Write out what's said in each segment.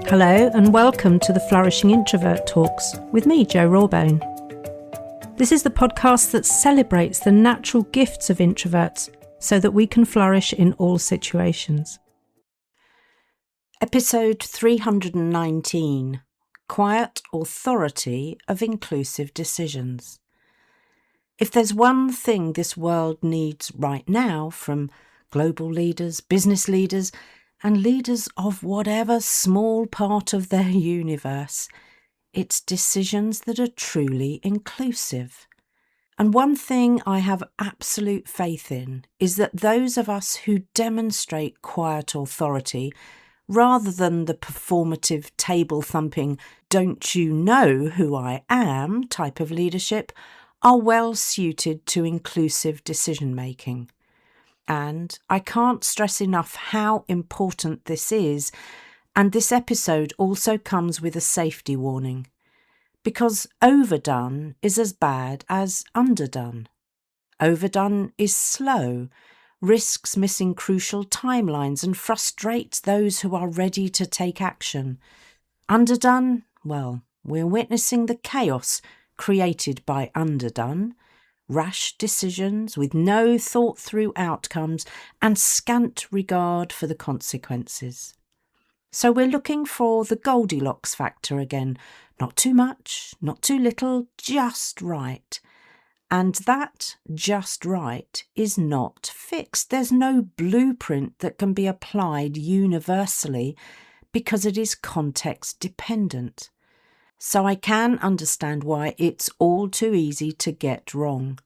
Hello and welcome to the Flourishing Introvert Talks with me, 𝗤𝗲𝘀. This is the podcast that celebrates the natural gifts of introverts so that we can flourish in all situations. Episode 319, Quiet Authority of Inclusive Decisions. If there's one thing this world needs right now from global leaders, business leaders, and leaders of whatever small part of their universe, it's decisions that are truly inclusive. And one thing I have absolute faith in is that those of us who demonstrate quiet authority, rather than the performative table-thumping, don't you know who I am type of leadership, are well suited to inclusive decision-making. And I can't stress enough how important this is, and this episode also comes with a safety warning, because overdone is as bad as underdone. Overdone is slow, risks missing crucial timelines and frustrates those who are ready to take action. Underdone, well, we're witnessing the chaos created by underdone, rash decisions with no thought-through outcomes and scant regard for the consequences. So we're looking for the Goldilocks factor again. Not too much, not too little, just right. And that just right is not fixed. There's no blueprint that can be applied universally because it is context dependent. So I can understand why it's all too easy to get wrong.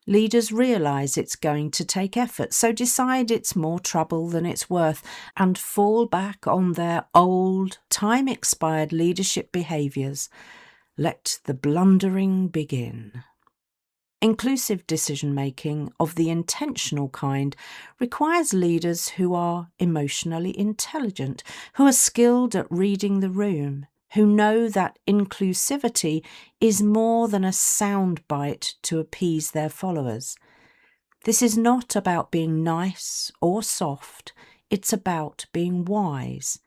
Leaders realise it's going to take effort, so decide it's more trouble than it's worth and fall back on their old, time-expired leadership behaviours. Let the blundering begin. Inclusive decision-making of the intentional kind requires leaders who are emotionally intelligent, who are skilled at reading the room, who know that inclusivity is more than a soundbite to appease their followers. This is not about being nice or soft, it's about being wise.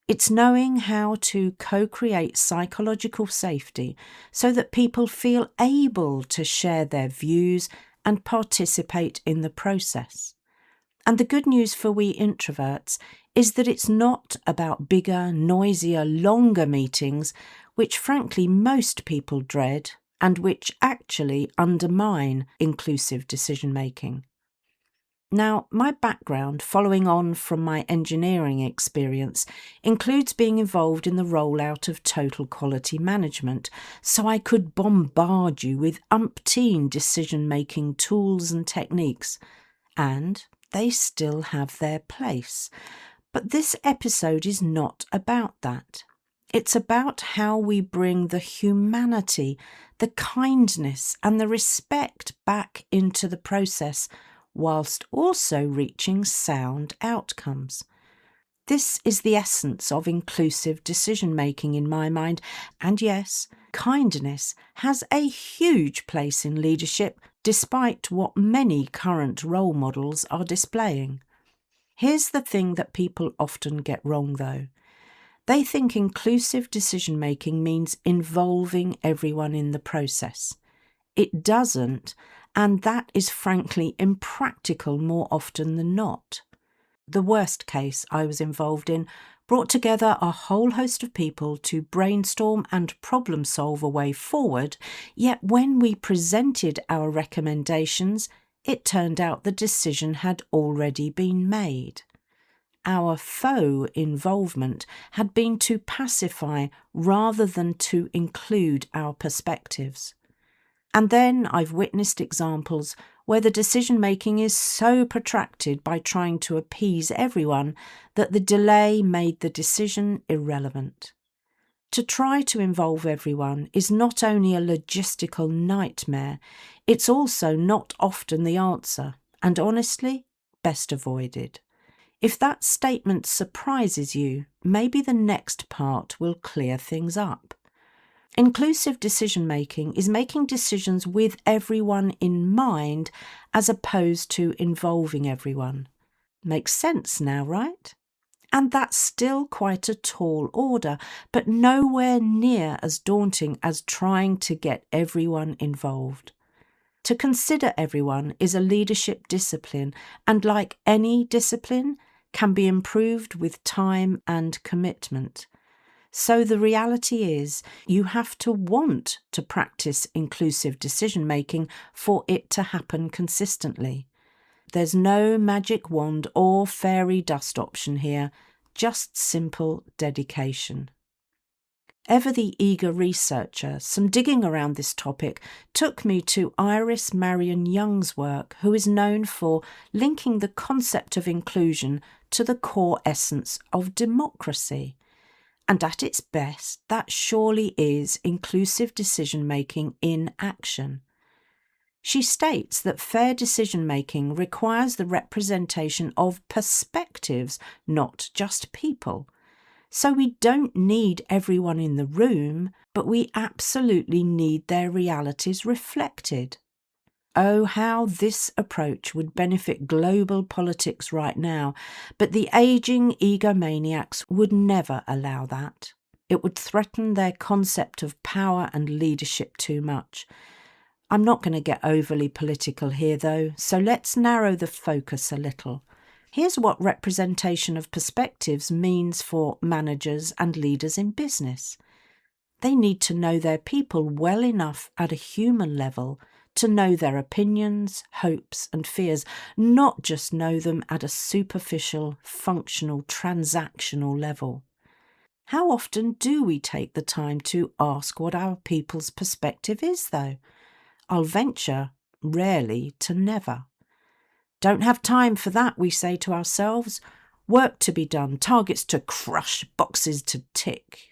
It's knowing how to co-create psychological safety so that people feel able to share their views and participate in the process. And the good news for we introverts is that it's not about bigger, noisier, longer meetings, which frankly most people dread and which actually undermine inclusive decision-making. Now, my background, following on from my engineering experience, includes being involved in the rollout of total quality management, so I could bombard you with umpteen decision-making tools and techniques, and they still have their place. But this episode is not about that. It's about how we bring the humanity, the kindness and the respect back into the process, whilst also reaching sound outcomes. This is the essence of inclusive decision-making in my mind, and yes, kindness has a huge place in leadership despite what many current role models are displaying. Here's the thing that people often get wrong though. They think inclusive decision-making means involving everyone in the process. It doesn't, and that is frankly impractical more often than not. The worst case I was involved in brought together a whole host of people to brainstorm and problem solve a way forward, yet when we presented our recommendations, it turned out the decision had already been made. Our faux involvement had been to pacify rather than to include our perspectives. And then I've witnessed examples where the decision-making is so protracted by trying to appease everyone that the delay made the decision irrelevant. To try to involve everyone is not only a logistical nightmare, it's also not often the answer, and honestly, best avoided. If that statement surprises you, maybe the next part will clear things up. Inclusive decision-making is making decisions with everyone in mind as opposed to involving everyone. Makes sense now, right? And that's still quite a tall order, but nowhere near as daunting as trying to get everyone involved. To consider everyone is a leadership discipline, and like any discipline, can be improved with time and commitment. So the reality is, you have to want to practice inclusive decision-making for it to happen consistently. There's no magic wand or fairy dust option here, just simple dedication. Ever the eager researcher, some digging around this topic took me to Iris Marion Young's work, who is known for linking the concept of inclusion to the core essence of democracy. And at its best, that surely is inclusive decision-making in action. She states that fair decision-making requires the representation of perspectives, not just people. So we don't need everyone in the room, but we absolutely need their realities reflected. Oh, how this approach would benefit global politics right now, but the ageing egomaniacs would never allow that. It would threaten their concept of power and leadership too much. I'm not going to get overly political here though, so let's narrow the focus a little. Here's what representation of perspectives means for managers and leaders in business. They need to know their people well enough at a human level to know their opinions, hopes and fears, not just know them at a superficial, functional, transactional level. How often do we take the time to ask what our people's perspective is though? I'll venture rarely to never. Don't have time for that, we say to ourselves. Work to be done, targets to crush, boxes to tick.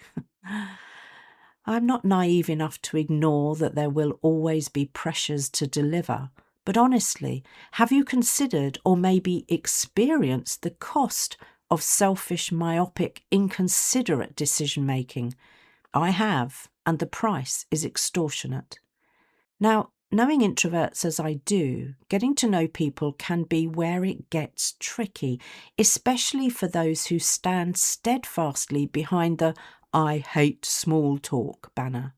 I'm not naive enough to ignore that there will always be pressures to deliver, but honestly, have you considered or maybe experienced the cost of selfish, myopic, inconsiderate decision-making? I have, and the price is extortionate. Now, knowing introverts as I do, getting to know people can be where it gets tricky, especially for those who stand steadfastly behind the "I hate small talk" banner.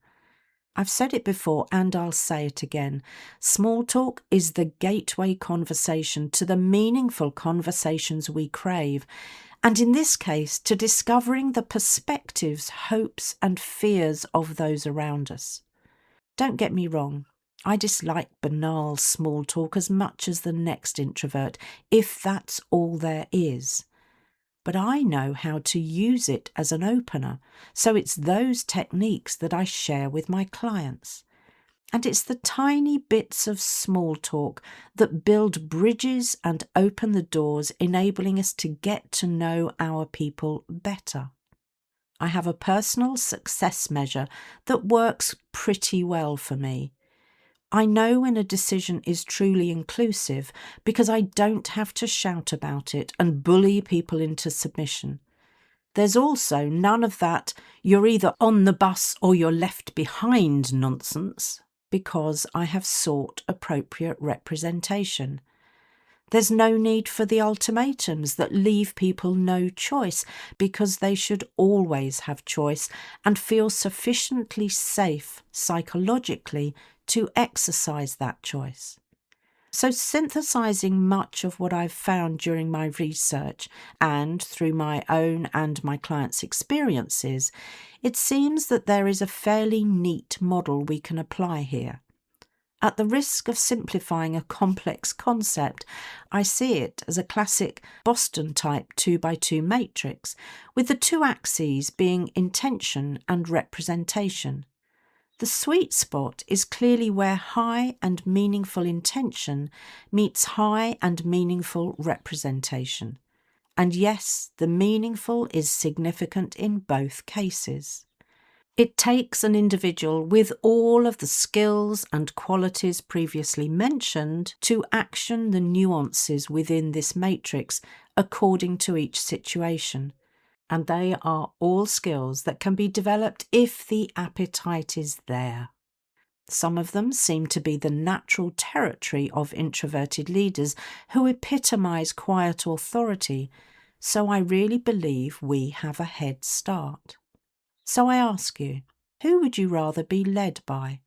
I've said it before and I'll say it again. Small talk is the gateway conversation to the meaningful conversations we crave, and in this case, to discovering the perspectives, hopes and fears of those around us. Don't get me wrong, I dislike banal small talk as much as the next introvert, if that's all there is. But I know how to use it as an opener, so it's those techniques that I share with my clients. And it's the tiny bits of small talk that build bridges and open the doors, enabling us to get to know our people better. I have a personal success measure that works pretty well for me. I know when a decision is truly inclusive because I don't have to shout about it and bully people into submission. There's also none of that "you're either on the bus or you're left behind" nonsense, because I have sought appropriate representation. There's no need for the ultimatums that leave people no choice, because they should always have choice and feel sufficiently safe psychologically to exercise that choice. So synthesizing much of what I've found during my research and through my own and my clients' experiences, it seems that there is a fairly neat model we can apply here. At the risk of simplifying a complex concept, I see it as a classic Boston-type 2x2 matrix, with the two axes being intention and representation. The sweet spot is clearly where high and meaningful intention meets high and meaningful representation. And yes, the meaningful is significant in both cases. It takes an individual with all of the skills and qualities previously mentioned to action the nuances within this matrix according to each situation. And they are all skills that can be developed if the appetite is there. Some of them seem to be the natural territory of introverted leaders who epitomise quiet authority, so I really believe we have a head start. So I ask you, who would you rather be led by?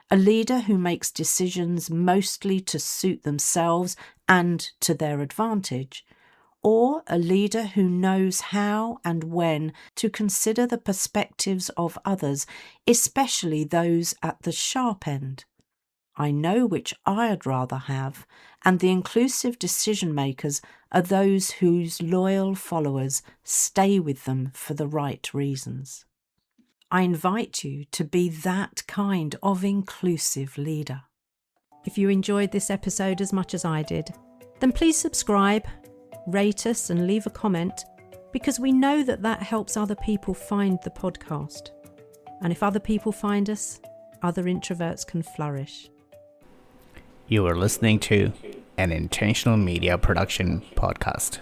A leader who makes decisions mostly to suit themselves and to their advantage, or a leader who knows how and when to consider the perspectives of others, especially those at the sharp end? I know which I'd rather have, and the inclusive decision makers are those whose loyal followers stay with them for the right reasons. I invite you to be that kind of inclusive leader. If you enjoyed this episode as much as I did, then please subscribe, rate us and leave a comment, because we know that helps other people find the podcast. And if other people find us, other introverts can flourish. You are listening to an Intentional Media Production podcast.